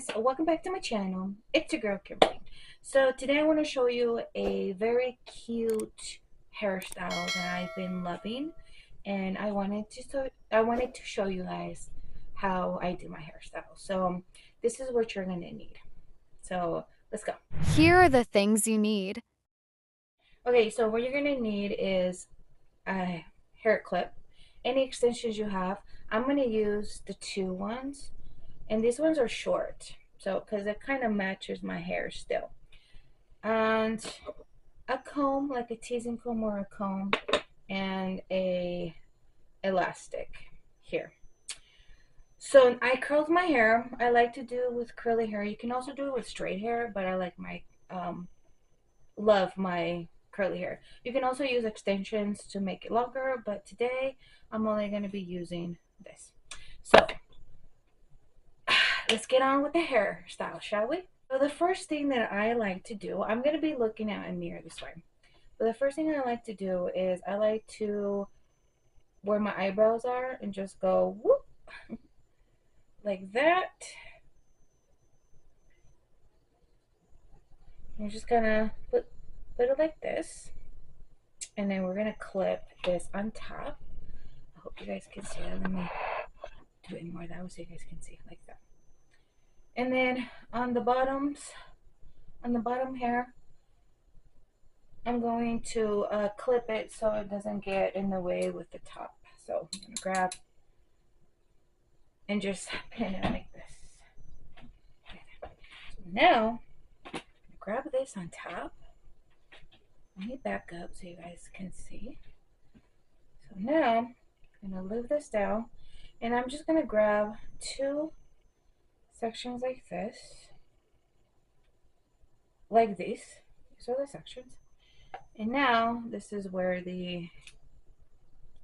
guys, welcome back to my channel. It's your girl Kimberly. So today I want to show you a very cute hairstyle that I've been loving, and I wanted to show you guys how I do my hairstyle. So this is what you're gonna need. So let's go. Here are the things you need. Okay, so what you're gonna need is a hair clip, any extensions you have. I'm gonna use the two ones. And these ones are short, so because it kind of matches my hair still. And a comb, like a teasing comb or a comb, and a elastic here. So I curled my hair. I like to do it with curly hair. You can also do it with straight hair, but I like my love my curly hair. You can also use extensions to make it longer, but today I'm only going to be using this. So let's get on with the hairstyle, shall we? So the first thing that I like to do, I'm going to be looking at a mirror this way. But the first thing I like to do is I like to, where my eyebrows are, and just go whoop, like that. I'm just going to put it like this. And then we're going to clip this on top. I hope you guys can see that. Let me do it more that way so you guys can see, like that. And then on the bottom hair, I'm going to clip it so it doesn't get in the way with the top. So I'm going to grab and just pin it like this. So now, grab this on top. Let me back up so you guys can see. So now, I'm going to lift this down, and I'm just going to grab two sections like this. Like these. These are the sections. And now, this is where the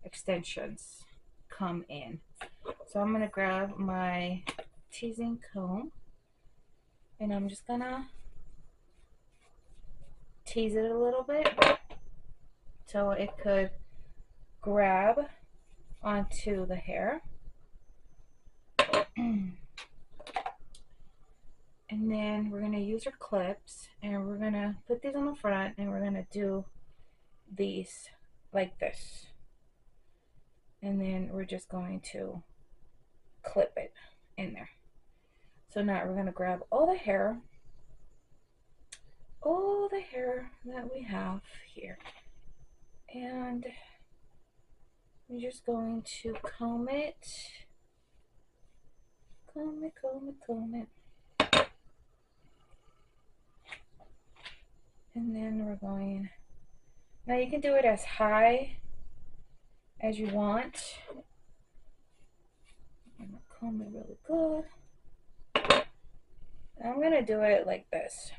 extensions come in. So I'm going to grab my teasing comb, and I'm just going to tease it a little bit so it could grab onto the hair. And then we're going to use our clips, and we're going to put these on the front, and we're going to do these like this. And then we're just going to clip it in there. So now we're going to grab all the hair that we have here, and we're just going to comb it, comb it. And then we're going, now you can do it as high as you want. I'm gonna comb it really good. I'm gonna do it like this.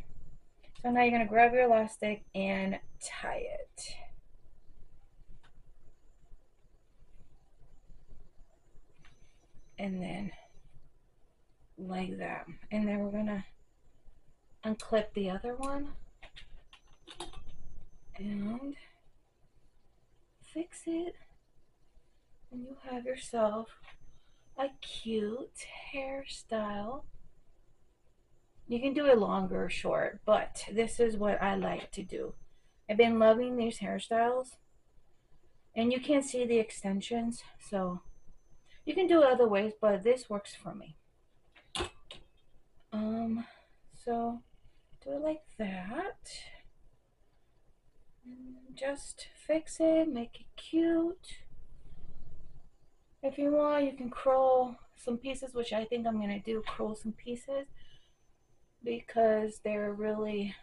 So now you're gonna grab your elastic and tie it. And then like that. And then we're gonna unclip the other one and fix it, and you have yourself a cute hairstyle. You can do it longer or short, but this is what I like to do. I've been loving these hairstyles, and you can see the extensions, so you can do it other ways, but this works for me. So do it like that. Just fix it, make it cute. If you want, you can curl some pieces, which I think I'm gonna do, curl some pieces because they're really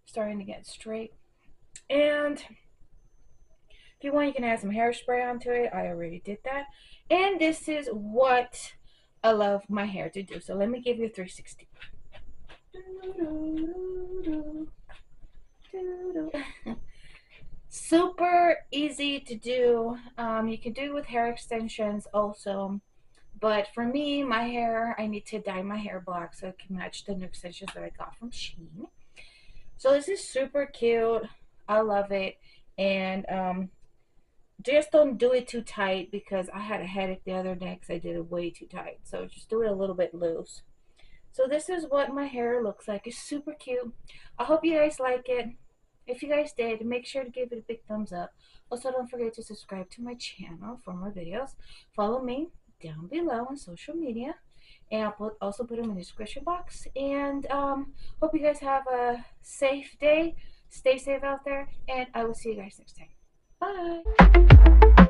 starting to get straight. And if you want, you can add some hairspray onto it. I already did that. And this is what I love my hair to do. So let me give you a 360. Super easy to do. You can do it with hair extensions also. But for me, my hair, I need to dye my hair black so it can match the new extensions that I got from Shein. So this is super cute. I love it. And just don't do it too tight because I had a headache the other day because I did it way too tight. So just do it a little bit loose. So this is what my hair looks like. It's super cute. I hope you guys like it. If you guys did, make sure to give it a big thumbs up. Also, don't forget to subscribe to my channel for more videos. Follow me down below on social media. And also put them in the description box. And hope you guys have a safe day. Stay safe out there. And I will see you guys next time. Bye.